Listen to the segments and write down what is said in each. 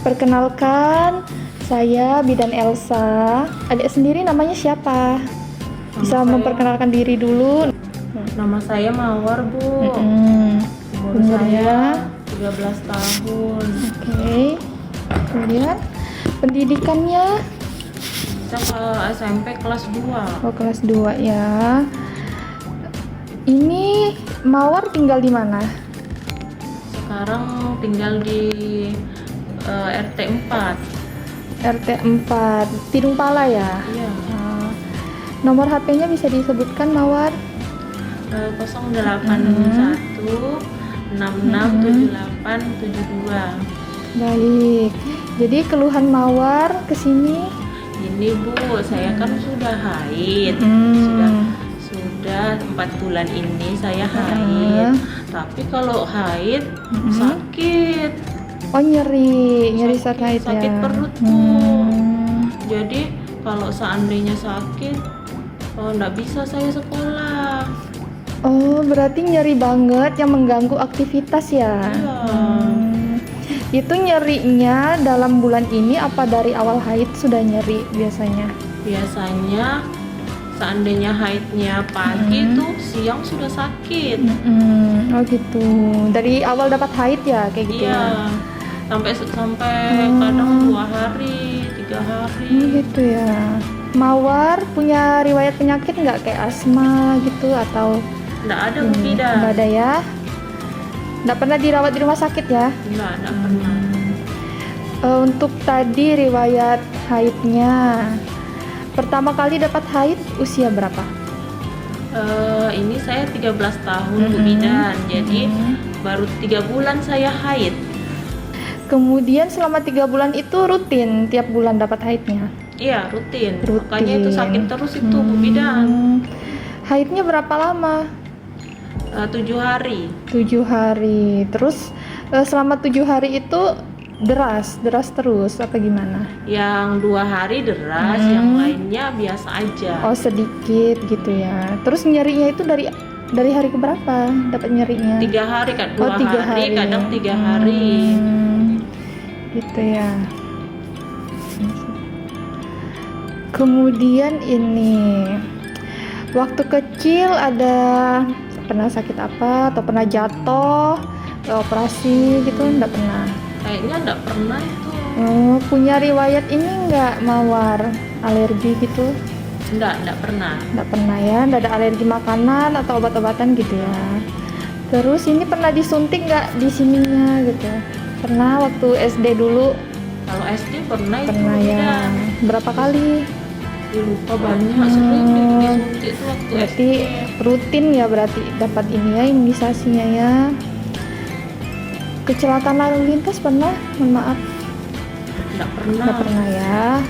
Perkenalkan, saya Bidan Elsa. Adik sendiri namanya siapa? Bisa memperkenalkan diri dulu. Nama saya Mawar, Bu. Umur Umurnya? saya 13 tahun. Oke. Kemudian pendidikannya? Saya SMP kelas 2. Oh, kelas 2 ya. Ini Mawar tinggal di mana? Sekarang tinggal di RT 4. RT 4, Tidung Pala ya? Iya. Nomor HP-nya bisa disebutkan, Mawar? 081 667872. Baik. Jadi keluhan Mawar kesini? Ini, Bu, saya kan sudah haid. Sudah 4 bulan ini saya haid. Tapi kalau haid sakit. Oh, nyeri saat haid ya? Sakit perut, Bu. Jadi kalau seandainya sakit, nggak bisa saya sekolah. Oh, berarti nyeri banget yang mengganggu aktivitas ya? Iya. Itu nyerinya dalam bulan ini apa dari awal haid sudah nyeri biasanya? Biasanya seandainya haidnya pagi tuh siang sudah sakit. Oh gitu. Dari awal dapat haid ya kayak gitu Iya. ya? Sampai kadang 2 hari, 3 hari. Gitu ya. Mawar punya riwayat penyakit nggak kayak asma gitu atau? Nggak ada, Bu Bidan. Nggak ada ya? Nggak pernah dirawat di rumah sakit ya? Nggak pernah. Untuk tadi riwayat haidnya, pertama kali dapat haid usia berapa? Ini saya 13 tahun, Bu Bidan. Jadi baru 3 bulan saya haid. Kemudian selama 3 bulan itu rutin tiap bulan dapat haidnya? Iya, rutin. Makanya itu sakit terus itu, Bu Bidan. Haidnya berapa lama? 7 hari. 7 hari. Terus selama 7 hari itu deras terus apa gimana? Yang 2 hari deras, yang lainnya biasa aja. Oh, sedikit gitu ya. Terus nyerinya itu dari hari keberapa dapat nyerinya? 3 hari kan, 2 3 hari, kadang 3 hari. Gitu ya. Kemudian ini waktu kecil ada pernah sakit apa atau pernah jatuh, operasi gitu? Enggak pernah. Kayaknya enggak pernah itu. Punya riwayat ini enggak, Mawar? Alergi gitu? Enggak pernah. Enggak pernah ya? Enggak ada alergi makanan atau obat-obatan gitu ya? Terus ini pernah disuntik enggak di sininya gitu? Pernah waktu SD dulu? Kalau SD pernah itu. Pernah ya? Berapa kali? Lupa banyak, sering disuntik itu waktu Berarti SD. rutin ya berarti dapat ini ya imunisasinya ya. Kecelakaan lalu lintas pernah? Mohon maaf. Enggak pernah. Nggak pernah ya.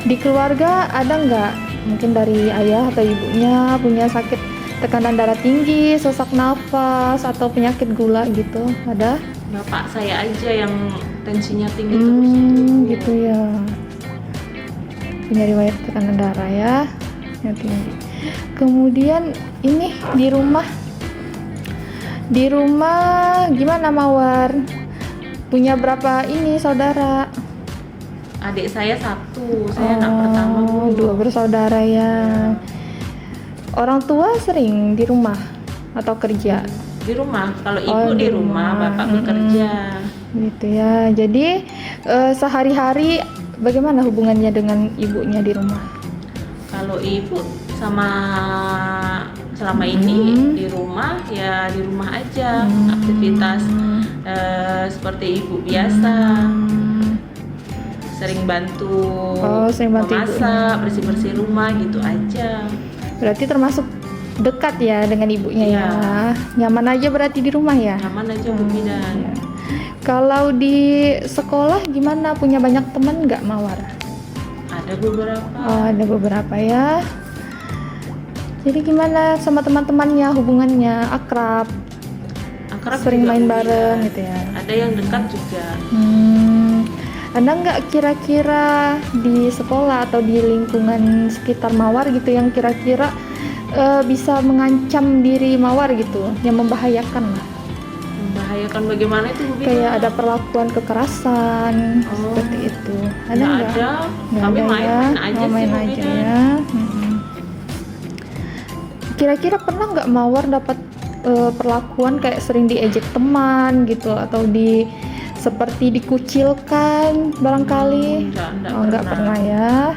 Di keluarga ada nggak? Mungkin dari ayah atau ibunya punya sakit tekanan darah tinggi, sesak nafas, atau penyakit gula gitu? Ada? Bapak saya aja yang tensinya tinggi terus itu. Gitu ya. Punya riwayat tekanan darah ya yang tinggi. Kemudian ini di rumah gimana, Mawar? Punya berapa ini saudara? Adik saya 1, saya anak pertama, Bu. 2 bersaudara ya. Orang tua sering di rumah atau kerja? Di rumah. Kalau ibu di di rumah, rumah. bapak bekerja. Gitu ya. Jadi sehari-hari bagaimana hubungannya dengan ibunya di rumah? Kalau ibu sama selama ini di rumah ya di rumah aja, aktivitas seperti ibu biasa. Sering bantu memasak, bersih-bersih rumah gitu aja. Berarti termasuk dekat ya dengan ibunya ya. Nyaman aja berarti di rumah ya? Nyaman aja, Bu Bidan. Ya. Kalau di sekolah gimana? Punya banyak teman nggak, Mawar? Ada beberapa. Oh, ada beberapa ya. Jadi gimana sama teman-temannya hubungannya? Akrab sering juga, main Bu bareng Bidan. gitu ya? Ada yang dekat juga. Ada nggak kira-kira di sekolah atau di lingkungan sekitar Mawar gitu yang kira-kira bisa mengancam diri Mawar gitu, yang membahayakan lah? Membahayakan bagaimana itu Bu Bidan? Kayak ada perlakuan kekerasan seperti itu. Ada Nggak nggak? ada. Nggak Kami ada main-main ya? aja Oh, sih main Bu aja Bidan. ya. Kira-kira pernah nggak Mawar dapat perlakuan kayak sering diejek teman gitu atau seperti dikucilkan barangkali? Nggak Nggak pernah ya.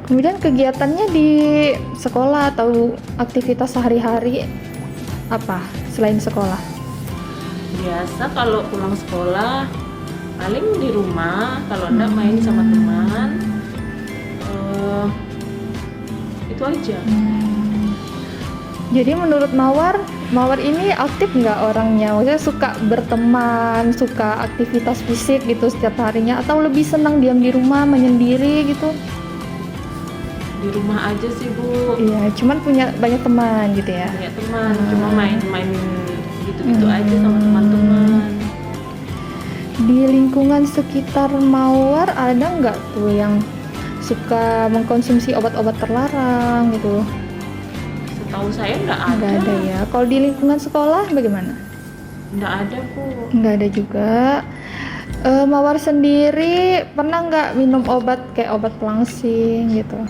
Kemudian kegiatannya di sekolah atau aktivitas sehari-hari apa selain sekolah? Biasa kalau pulang sekolah paling di rumah, kalau enggak main sama teman. Itu aja. Jadi menurut Mawar ini aktif nggak orangnya? Maksudnya suka berteman, suka aktivitas fisik gitu setiap harinya, atau lebih senang diam di rumah menyendiri gitu? Di rumah aja sih Bu. Iya, cuman punya banyak teman gitu ya. Punya teman, cuma main-main gitu-gitu aja sama teman-teman. Di lingkungan sekitar Mawar ada nggak tuh yang suka mengkonsumsi obat-obat terlarang gitu? Setahu saya nggak ada. Nggak ada ya. Kalau di lingkungan sekolah bagaimana? Nggak ada Bu. Nggak ada juga. Mawar sendiri pernah nggak minum obat kayak obat pelangsing gitu?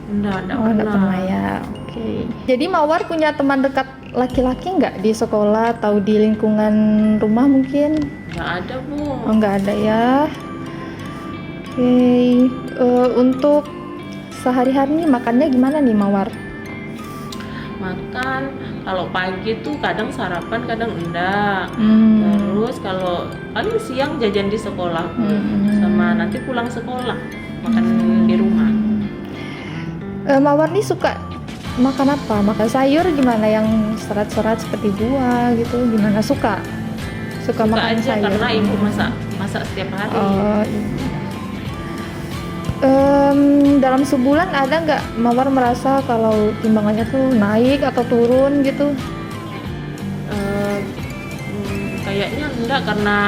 Nggak Nggak pernah ya. Oke. Jadi Mawar punya teman dekat laki-laki nggak di sekolah atau di lingkungan rumah mungkin? Nggak ada Bu. Oh, nggak ada ya. Oke. Untuk sehari-hari nih makannya gimana nih Mawar? Makan kalau pagi tuh kadang sarapan kadang enggak. Terus kalau paling siang jajan di sekolah Bu. Sama nanti pulang sekolah makan di rumah. Mawar nih suka makan apa? Makan sayur gimana, yang serat-serat seperti buah gitu gimana? Suka makan aja sayur karena ibu masak setiap hari. Oh, iya. Dalam sebulan ada nggak Mawar merasa kalau timbangannya tuh naik atau turun gitu? Kayaknya enggak, karena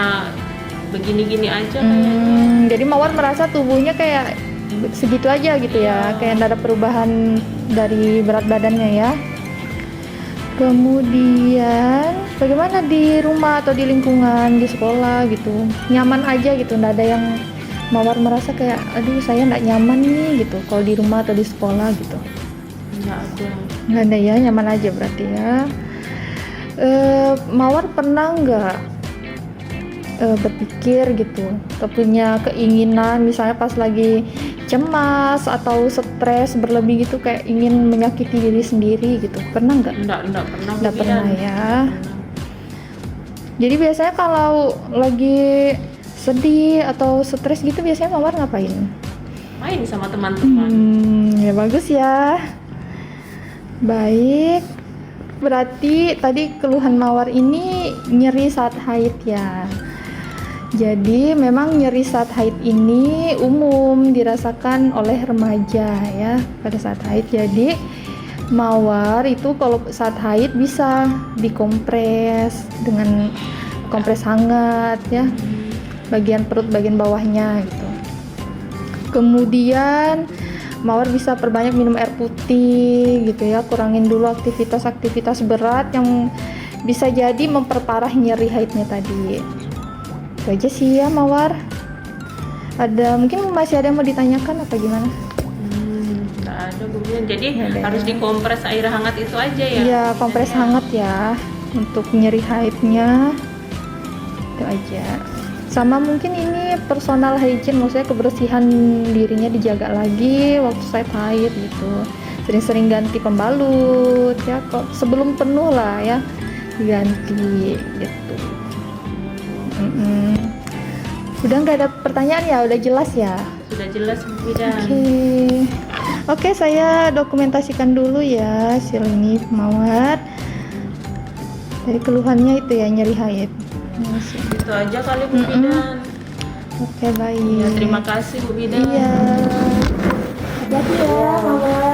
begini-gini aja kayaknya. Jadi Mawar merasa tubuhnya kayak segitu aja gitu ya, kayak nggak ada perubahan dari berat badannya ya. Kemudian bagaimana di rumah atau di lingkungan di sekolah gitu? Nyaman aja gitu, nggak ada yang Mawar merasa kayak aduh saya nggak nyaman nih gitu kalau di rumah atau di sekolah gitu? Nggak ada ya, nyaman aja berarti ya. Mawar pernah nggak berpikir gitu atau punya keinginan misalnya pas lagi cemas atau stres berlebih gitu kayak ingin menyakiti diri sendiri gitu? Pernah nggak? Nggak pernah ya. Jadi biasanya kalau lagi sedih atau stres gitu biasanya Mawar ngapain? Main sama teman-teman. Ya bagus ya. Baik. Berarti tadi keluhan Mawar ini nyeri saat haid ya. Jadi memang nyeri saat haid ini umum dirasakan oleh remaja ya pada saat haid. Jadi Mawar itu kalau saat haid bisa dikompres dengan kompres hangat ya, bagian perut bagian bawahnya gitu. Kemudian Mawar bisa perbanyak minum air putih gitu ya, kurangin dulu aktivitas berat yang bisa jadi memperparah nyeri haidnya tadi. Itu aja sih ya Mawar. Mungkin masih ada yang mau ditanyakan apa gimana? Nggak ada Bu. Jadi Nggak ada harus ya. dikompres air hangat itu aja ya? Iya, kompres hangat ya untuk nyeri haidnya. Itu aja. Sama mungkin ini personal hygiene, maksudnya kebersihan dirinya dijaga lagi waktu saat haid gitu. Sering-sering ganti pembalut ya, kok sebelum penuh lah ya diganti gitu. Udah nggak ada pertanyaan ya, udah jelas ya? Sudah jelas Bu Bidan. Oke, saya dokumentasikan dulu ya hasil ini Mawar. Dari keluhannya itu ya nyeri haid. Itu aja kali Bu Bidan. Oke, baik. Ya, terima kasih Bu Bidan. Iya. Terima kasih ya Mawar.